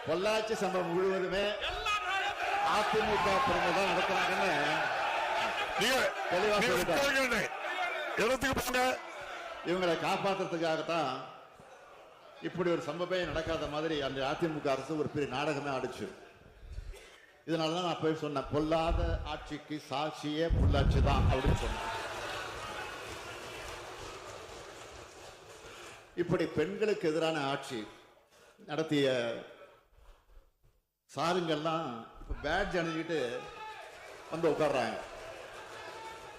பொள்ளாச்சி சம்பவம் முழுவதுமே அதிமுக தான் நடக்கிறாங்கன்னு தெளிவா சொல்லிட்டாங்க. இவங்களை காப்பாற்றுறதுக்காகத்தான் இப்படி ஒரு சம்பவமே நடக்காத மாதிரி அந்த அதிமுக அரசு ஒரு பெரிய நாடகமே ஆடிச்சு. இதனாலதான் நான் போய் சொன்னேன், பொல்லாத ஆட்சிக்கு சாட்சியே பொள்ளாச்சி தான் அப்படின்னு சொன்னேன். இப்படி பெண்களுக்கு எதிரான ஆட்சி நடத்திய சாருங்கள்லாம் இப்ப பேட்ஜ் அணிஞ்சிக்கிட்டு வந்து உட்கார்றாங்க.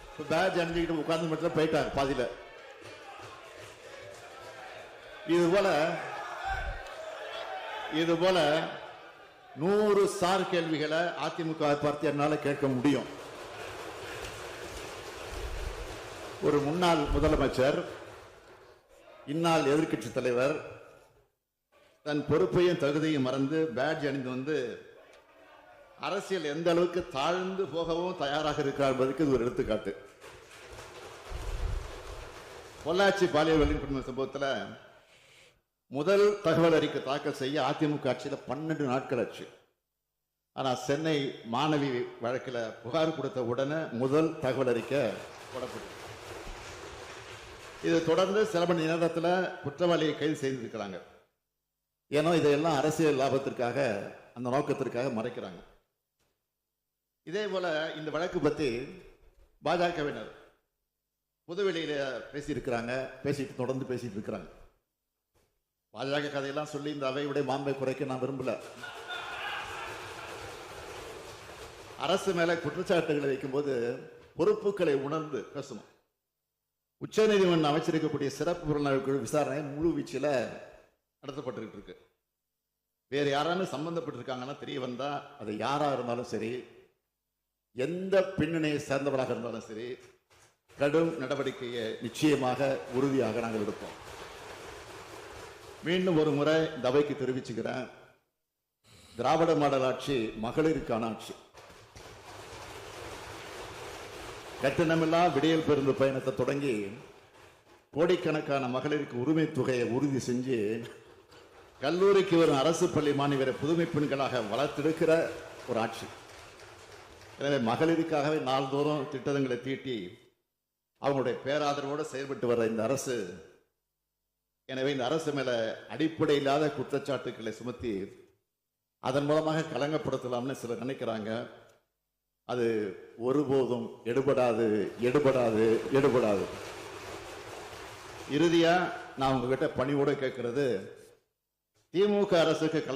இப்ப பேட்ஜ் அணிஞ்சிக்கிட்டு உட்கார்ந்து மட்டும் போயிட்டாங்க பாதியில. இது போல 100 சார் கேள்விகளை அதிமுக பார்த்து என்னால கேட்க முடியும். ஒரு முன்னாள் முதலமைச்சர், இந்நாள் எதிர்க்கட்சி தலைவர் தன் பொறுப்பையும் தகுதியும் மறந்து பேட்ஜ் அணிந்து வந்து அரசியல் எந்த அளவுக்கு தாழ்ந்து போகவும் தயாராக இருக்கிறார் என்பதற்கு இது ஒரு எடுத்துக்காட்டு. பொள்ளாச்சி பாலியல் வன்கொடுமை சம்பவத்தில் முதல் தகவல் அறிக்கை தாக்கல் செய்ய அதிமுக ஆட்சியில் 12 நாட்கள் ஆச்சு. ஆனா சென்னை மாணவி வழக்கில் புகார் கொடுத்த உடனே முதல் தகவல் அறிக்கை போடப்பட்டது. இது தொடர்ந்து சில மணி நேரத்தில் குற்றவாளியை கைது செய்திருக்கிறாங்க. ஏன்னா இதையெல்லாம் அரசியல் லாபத்திற்காக, அந்த நோக்கத்திற்காக மறைக்கிறாங்க. இதே போல இந்த வழக்கு பத்தி பாஜகவினர் புதுவெளியில பேசியிருக்கிறாங்க, தொடர்ந்து பேசிட்டு இருக்கிறாங்க. பாஜக கதையெல்லாம் சொல்லி இந்த அவையுடைய மாண்பை குறைக்க நான் விரும்பல. அரசு மேல குற்றச்சாட்டுகளை வைக்கும்போது பொறுப்புகளை உணர்ந்து பேசணும். உச்ச நீதிமன்றம் அமைச்சிருக்கக்கூடிய சிறப்பு புலனாய்வு குழு விசாரணை முழு வீச்சில் நடத்தப்பட்டு இருக்கு. வேற யாராலும் சம்பந்தப்பட்டிருக்காங்கன்னா தெரிய வந்தா அது யாரா இருந்தாலும் சரி, எந்த பின்னணியை சேர்ந்தவராக இருந்தாலும் சரி, கடும் நடவடிக்கையை நிச்சயமாக உறுதியாக நாங்கள் எடுப்போம். மீண்டும் ஒரு முறை இந்த அவைக்கு தெரிவிச்சுக்கிறேன், திராவிட மாடல் ஆட்சி மகளிருக்கான ஆட்சி. கட்டணமில்லா விடியல் பேருந்து பயணத்தை தொடங்கி கோடிக்கணக்கான மகளிருக்கு உரிமை தொகையை உறுதி செஞ்சு கல்லூரிக்கு வரும் அரசு பள்ளி மாணவரை புதுமை பெண்களாக வளர்த்தெடுக்கிற ஒரு ஆட்சி. எனவே மகளிருக்காகவே நாள்தோறும் திட்டங்களை தீட்டி அவங்களுடைய பேராதரவோடு செயல்பட்டு வர இந்த அரசு, எனவே இந்த அரசு மேல அடிப்படை இல்லாத குற்றச்சாட்டுக்களை சுமத்தி அதன் மூலமாக களங்கப்படுத்தலாம்னு சிலர் நினைக்கிறாங்க. அது ஒருபோதும் எடுபடாது. இறுதியா நான் உங்ககிட்ட பணிவோடு கேட்கிறது, திமுக அரசுக்கு